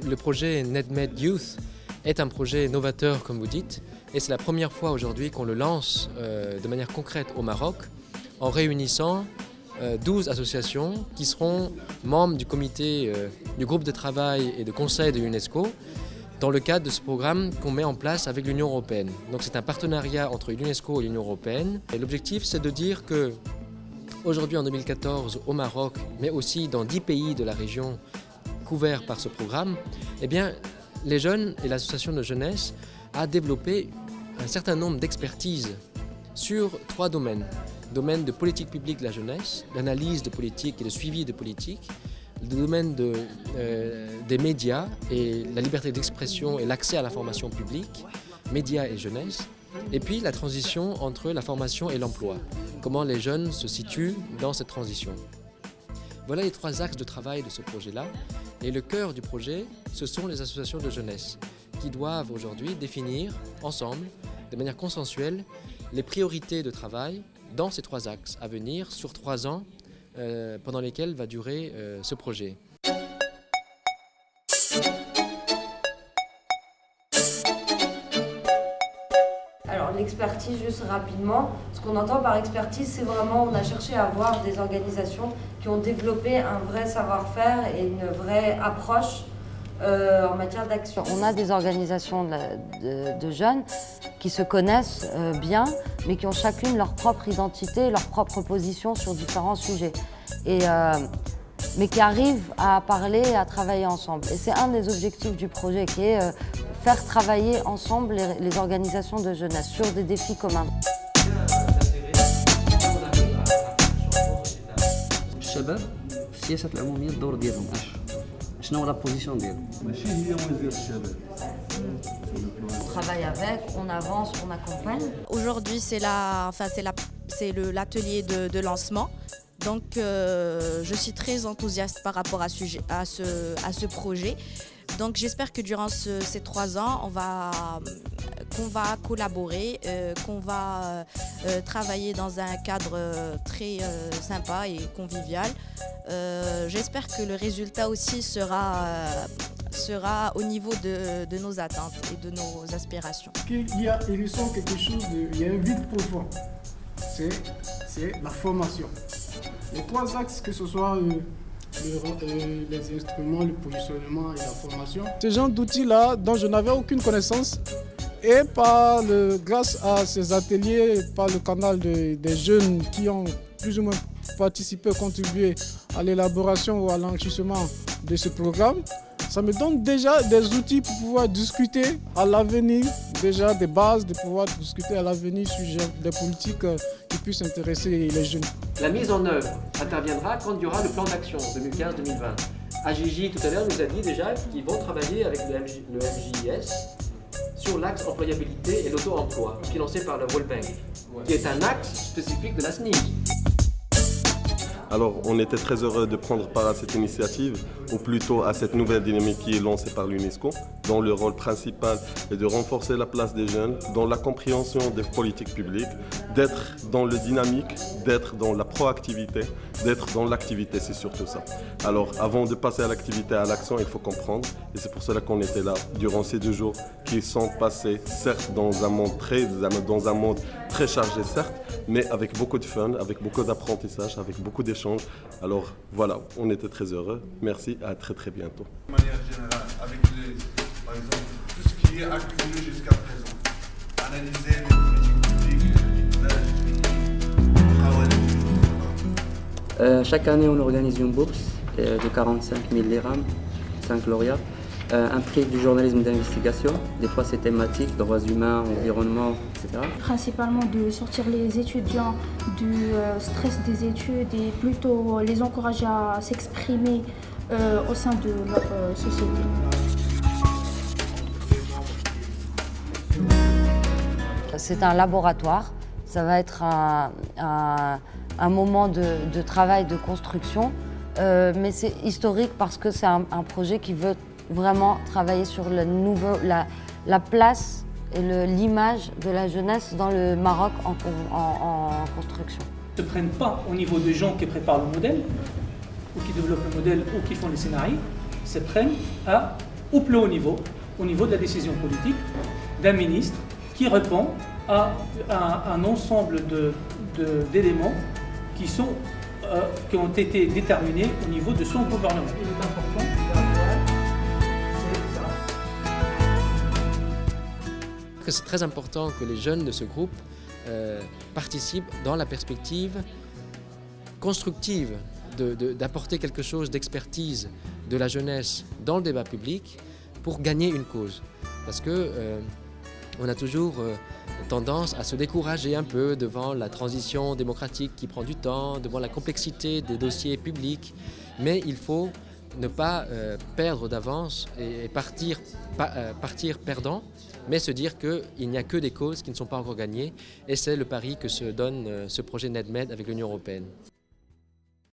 Le projet NetMed Youth est un projet novateur, comme vous dites, et c'est la première fois aujourd'hui qu'on le lance de manière concrète au Maroc, en réunissant 12 associations qui seront membres du comité du groupe de travail et de conseil de l'UNESCO dans le cadre de ce programme qu'on met en place avec l'Union européenne. Donc c'est un partenariat entre l'UNESCO et l'Union européenne. Et l'objectif, c'est de dire que aujourd'hui en 2014 au Maroc, mais aussi dans 10 pays de la région couverts par ce programme, eh bien, les jeunes et l'association de jeunesse a développé un certain nombre d'expertises sur 3 domaines. Domaine de politique publique de la jeunesse, d'analyse de politique et de suivi de politique, le domaine des médias et la liberté d'expression et l'accès à l'information publique, médias et jeunesse, et puis la transition entre la formation et l'emploi, comment les jeunes se situent dans cette transition. Voilà les 3 axes de travail de ce projet-là, et le cœur du projet, ce sont les associations de jeunesse, qui doivent aujourd'hui définir ensemble, de manière consensuelle, les priorités de travail dans ces 3 axes à venir sur 3 ans pendant lesquels va durer ce projet. Alors l'expertise, juste rapidement, ce qu'on entend par expertise, c'est vraiment, on a cherché à avoir des organisations qui ont développé un vrai savoir-faire et une vraie approche en matière d'action. On a des organisations de jeunes qui se connaissent bien, mais qui ont chacune leur propre identité, leur propre position sur différents sujets. Mais qui arrivent à parler et à travailler ensemble. Et c'est un des objectifs du projet, qui est faire travailler ensemble les organisations de jeunesse sur des défis communs. الشباب في السياسات العموميه الدور ديالهم شنو هو لا بوزيسيون ديالهم ماشي هي وزير الشباب. On travaille avec, on avance, on accompagne. Aujourd'hui, c'est l'atelier de lancement. Donc, je suis très enthousiaste par rapport à ce projet. Donc, j'espère que durant ces 3 ans, qu'on va collaborer, qu'on va travailler dans un cadre très sympa et convivial. J'espère que le résultat aussi sera au niveau de nos attentes et de nos aspirations. Il ressent quelque chose, il y a un vide profond, c'est la formation. Les 3 axes, que ce soit les instruments, le positionnement et la formation. Ce genre d'outils-là dont je n'avais aucune connaissance, et grâce à ces ateliers, par le canal des jeunes qui ont plus ou moins participé, contribué à l'élaboration ou à l'enrichissement de ce programme, ça me donne déjà des outils pour pouvoir discuter à l'avenir, déjà des bases, de pouvoir discuter à l'avenir sur des politiques qui puissent intéresser les jeunes. La mise en œuvre interviendra quand il y aura le plan d'action 2015-2020. Agigi tout à l'heure nous a dit déjà qu'ils vont travailler avec le MJIS sur l'axe employabilité et l'auto-emploi, financé par le World Bank, qui est un axe spécifique de la SNIC. Alors, on était très heureux de prendre part à cette initiative, ou plutôt à cette nouvelle dynamique qui est lancée par l'UNESCO, dont le rôle principal est de renforcer la place des jeunes dans la compréhension des politiques publiques, d'être dans le dynamique, d'être dans la proactivité, d'être dans l'activité, c'est surtout ça. Alors, avant de passer à l'activité, à l'action, il faut comprendre, et c'est pour cela qu'on était là durant ces 2 jours qui sont passés, certes, dans un monde très chargé, certes, mais avec beaucoup de fun, avec beaucoup d'apprentissage, avec beaucoup d'échanges. Alors voilà, on était très heureux. Merci, à très très bientôt. De manière générale, avec par exemple, tout ce qui est accumulé jusqu'à présent, analyser les politiques publiques, chaque année, on organise une bourse de 45 000 dirhams, 5 lauréats. Un prix du journalisme d'investigation, des fois c'est thématique, droits humains, environnement, etc. Principalement de sortir les étudiants du stress des études et plutôt les encourager à s'exprimer au sein de leur société. C'est un laboratoire, ça va être un moment de travail, de construction, mais c'est historique parce que c'est un projet qui veut vraiment travailler sur la place et l'image de la jeunesse dans le Maroc en construction. Ils ne se prennent pas au niveau des gens qui préparent le modèle, ou qui développent le modèle, ou qui font les scénarios, ils se prennent à au plus haut niveau de la décision politique, d'un ministre qui répond à un ensemble d'éléments qui ont été déterminés au niveau de son gouvernement. Il est important c'est très important que les jeunes de ce groupe participent dans la perspective constructive d'apporter quelque chose d'expertise de la jeunesse dans le débat public pour gagner une cause. Parce que on a toujours tendance à se décourager un peu devant la transition démocratique qui prend du temps, devant la complexité des dossiers publics, mais il faut ne pas perdre d'avance et partir perdant, mais se dire qu'il n'y a que des causes qui ne sont pas encore gagnées, et c'est le pari que se donne ce projet NedMed avec l'Union européenne.